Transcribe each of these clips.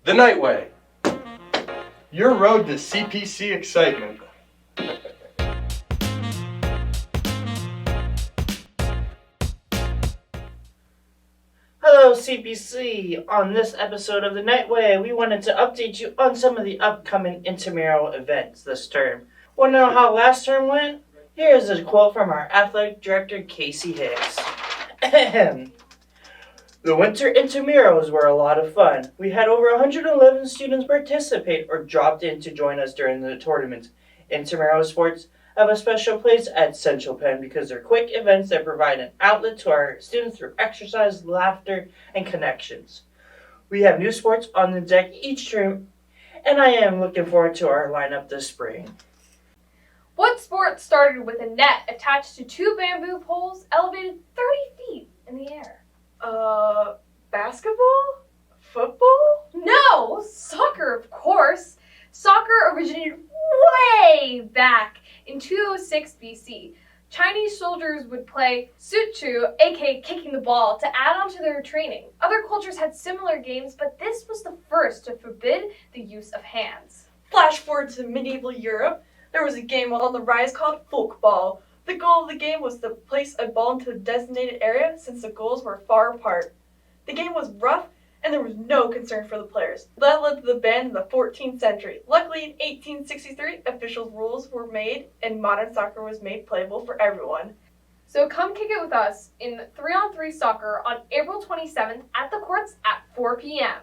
The Nightway. Your road to CPC excitement. Hello CPC! On this episode of The Nightway, we wanted to update you on some of the upcoming intramural events this term. Want to know how last term went? Here's a quote from our athletic director, Casey Hicks. The winter intramurals were a lot of fun. We had over 111 students participate or dropped in to join us during the tournament. Intramural sports have a special place at Central Penn because they're quick events that provide an outlet to our students through exercise, laughter, and connections. We have new sports on the deck each term, and I am looking forward to our lineup this spring. What sport started with a net attached to two bamboo poles elevated 30 feet in the air? Basketball? Football? No! Soccer, of course! Soccer originated way back in 206 BC. Chinese soldiers would play suchu, aka kicking the ball, to add on to their training. Other cultures had similar games, but this was the first to forbid the use of hands. Flash forward to medieval Europe. There was a game on the rise called folkball. The goal of the game was to place a ball into a designated area since the goals were far apart. The game was rough and there was no concern for the players. That led to the ban in the 14th century. Luckily, in 1863, official rules were made and modern soccer was made playable for everyone. So come kick it with us in 3-on-3 soccer on April 27th at the courts at 4 p.m.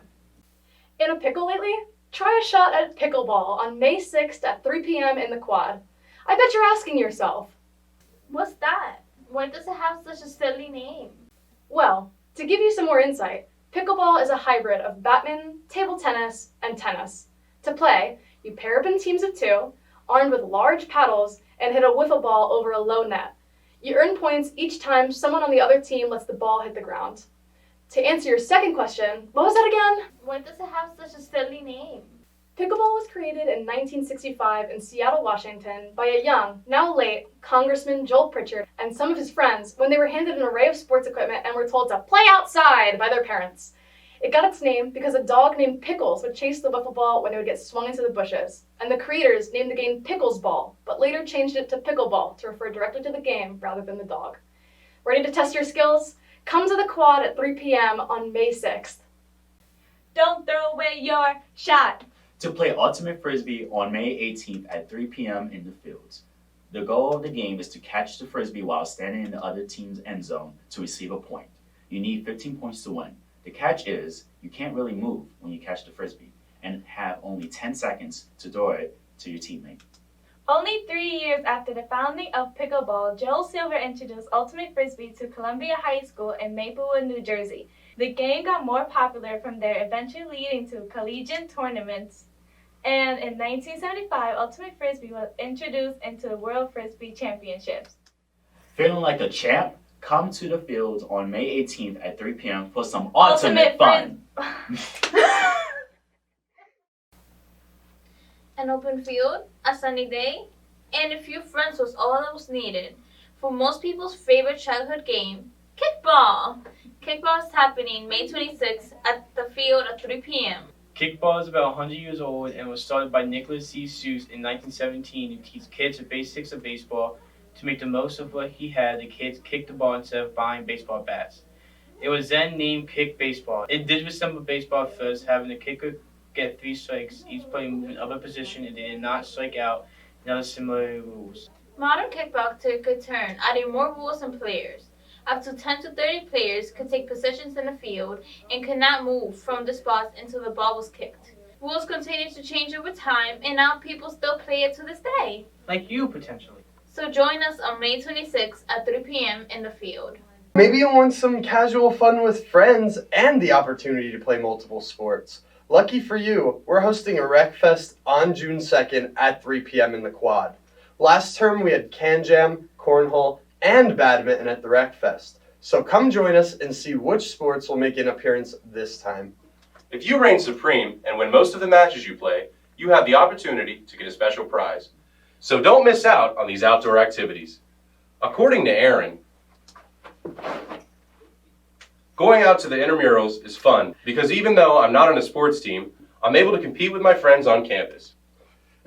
In a pickle lately? Try a shot at pickleball on May 6th at 3 p.m. in the quad. I bet you're asking yourself, what's that? Why does it have such a silly name? well, to give you some more insight, pickleball is a hybrid of badminton, table tennis, and tennis. To play, you pair up in teams of two, armed with large paddles, and hit a wiffle ball over a low net. You earn points each time someone on the other team lets the ball hit the ground. To answer your second question, what was that again? Why does it have such a silly name? Pickleball was created in 1965 in Seattle, Washington by a young, now late, Congressman Joel Pritchard and some of his friends when they were handed an array of sports equipment and were told to play outside by their parents. It got its name because a dog named Pickles would chase the wiffle ball when it would get swung into the bushes, and the creators named the game Pickles Ball, but later changed it to pickleball to refer directly to the game rather than the dog. Ready to test your skills? Come to the quad at 3 p.m. on May 6th. Don't throw away your shot. To play Ultimate Frisbee on May 18th at 3 p.m. in the fields. The goal of the game is to catch the Frisbee while standing in the other team's end zone to receive a point. You need 15 points to win. The catch is, you can't really move when you catch the Frisbee and have only 10 seconds to throw it to your teammate. Only 3 years after the founding of pickleball, Joel Silver introduced Ultimate Frisbee to Columbia High School in Maplewood, New Jersey. The game got more popular from there, eventually leading to collegiate tournaments. And in 1975, Ultimate Frisbee was introduced into the World Frisbee Championships. Feeling like a champ? Come to the fields on May 18th at 3 p.m. for some ultimate fun. An open field, a sunny day, and a few friends was all that was needed for most people's favorite childhood game, kickball. Kickball is happening May 26th at the field at 3 p.m. Kickball is about 100 years old and was started by Nicholas C. Seuss in 1917 to teach kids the basics of baseball. To make the most of what he had, the kids kicked the ball instead of buying baseball bats. It was then named kick baseball. It did resemble baseball at first, having the kicker get 3 strikes, each player moving up a position, and they did not strike out, and other similar rules. Modern kickball took a turn, adding more rules and players. Up to 10 to 30 players could take positions in the field and could not move from the spots until the ball was kicked. Rules continued to change over time, and now people still play it to this day. Like you, potentially. So join us on May 26th at 3 p.m. in the field. Maybe you want some casual fun with friends and the opportunity to play multiple sports. Lucky for you, we're hosting a Rec Fest on June 2nd at 3 p.m. in the quad. Last term we had Can Jam, Cornhole, and Badminton at the Rec Fest. So come join us and see which sports will make an appearance this time. If you reign supreme and win most of the matches you play, you have the opportunity to get a special prize. So don't miss out on these outdoor activities. According to Aaron, going out to the intramurals is fun because even though I'm not on a sports team, I'm able to compete with my friends on campus.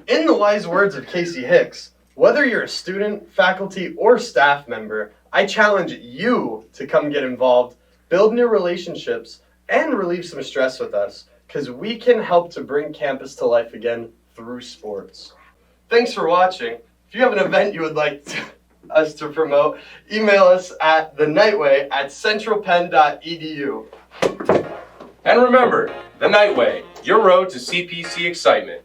In the wise words of Casey Hicks, whether you're a student, faculty, or staff member, I challenge you to come get involved, build new relationships, and relieve some stress with us, because we can help to bring campus to life again through sports. Thanks for watching. If you have an event you would like us to promote, email us at thenightway@centralpenn.edu. And remember, the Nightway, your road to CPC excitement.